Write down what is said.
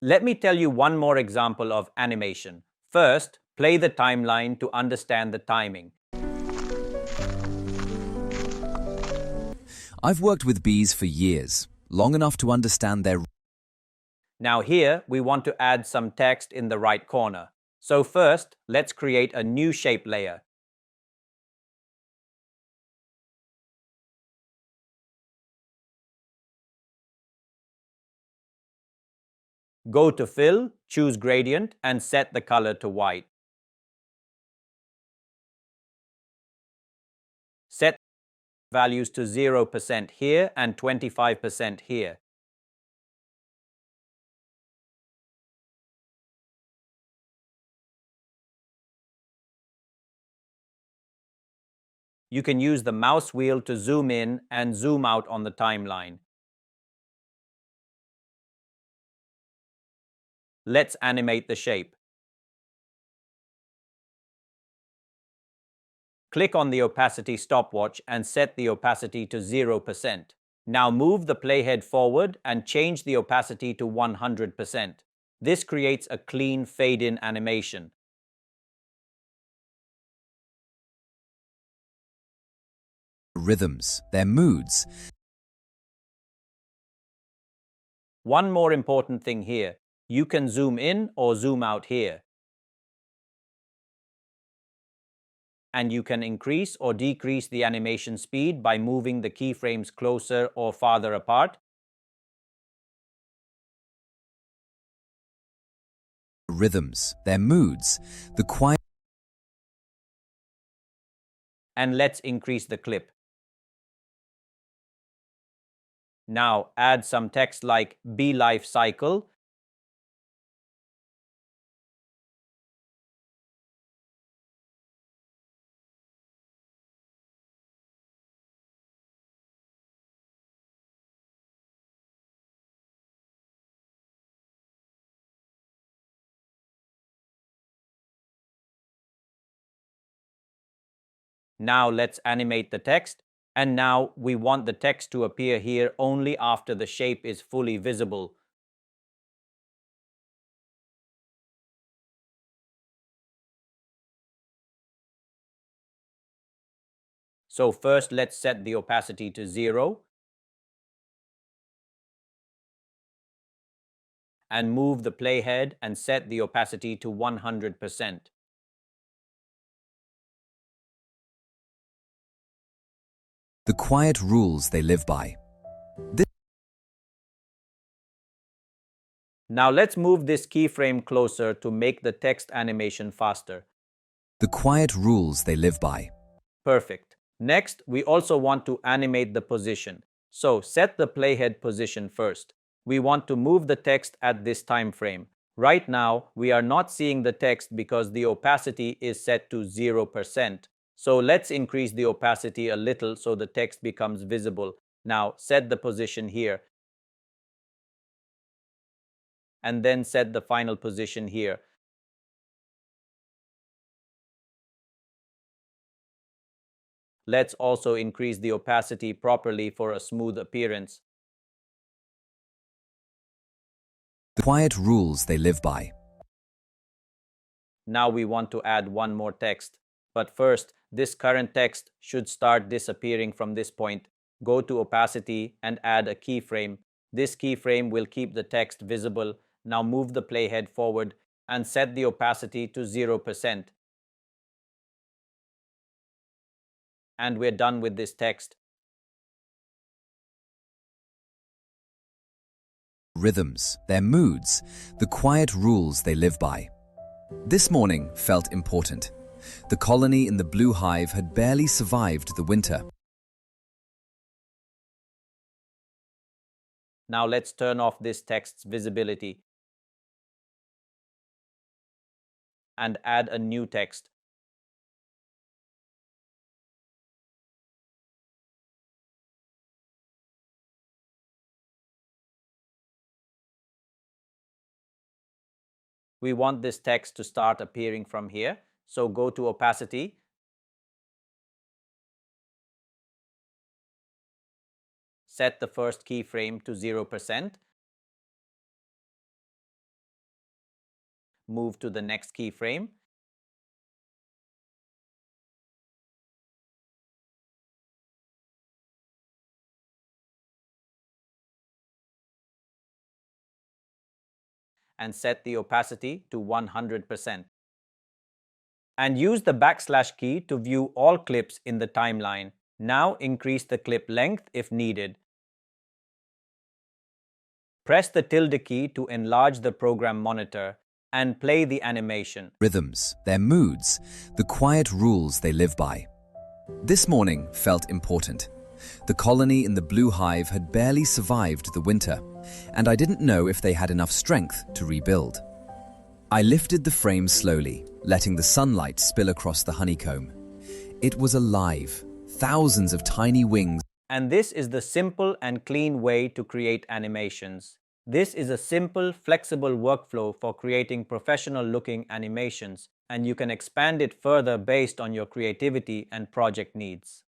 Let me tell you one more example of animation. First, play the timeline to understand the timing. I've worked with bees for years, long enough to understand their... Now here, we want to add some text in the right corner. So first, let's create a new shape layer. Go to Fill, choose Gradient, and set the color to white. Set values to 0% here and 25% here. You can use the mouse wheel to zoom in and zoom out on the timeline. Let's animate the shape. Click on the opacity stopwatch and set the opacity to 0%. Now move the playhead forward and change the opacity to 100%. This creates a clean fade-in animation. rhythms, their moods. One more important thing here. You can zoom in or zoom out here. And you can increase or decrease the animation speed by moving the keyframes closer or farther apart. Rhythms, their moods, the quiet... And let's increase the clip. Now add some text like bee life cycle. Now let's animate the text. And now we want the text to appear here only after the shape is fully visible. So first let's set the opacity to 0 and move the playhead and set the opacity to 100%. The quiet rules they live by. Now let's move this keyframe closer to make the text animation faster. The quiet rules they live by. Perfect. Next, we also want to animate the position. So set the playhead position first. We want to move the text at this time frame. Right now, we are not seeing the text because the opacity is set to 0%. So let's increase the opacity a little so the text becomes visible. Now set the position here. And then set the final position here. Let's also increase the opacity properly for a smooth appearance. The quiet rules they live by. Now we want to add one more text. But first, this current text should start disappearing from this point. Go to opacity and add a keyframe. This keyframe will keep the text visible. Now move the playhead forward and set the opacity to 0%. And we're done with this text. Rhythms, their moods, the quiet rules they live by. This morning felt important. The colony in the blue hive had barely survived the winter. Now let's turn off this text's visibility and add a new text. We want this text to start appearing from here. So go to opacity. Set the first keyframe to 0%. move to the next keyframe. And set the opacity to 100%. And use the backslash key to view all clips in the timeline. Now increase the clip length if needed. Press the tilde key to enlarge the program monitor and play the animation. Rhythms, their moods, the quiet rules they live by. This morning felt important. The colony in the blue hive had barely survived the winter, and I didn't know if they had enough strength to rebuild. I lifted the frame slowly, letting the sunlight spill across the honeycomb. It was alive, thousands of tiny wings. And this is the simple and clean way to create animations. This is a simple, flexible workflow for creating professional-looking animations, and you can expand it further based on your creativity and project needs.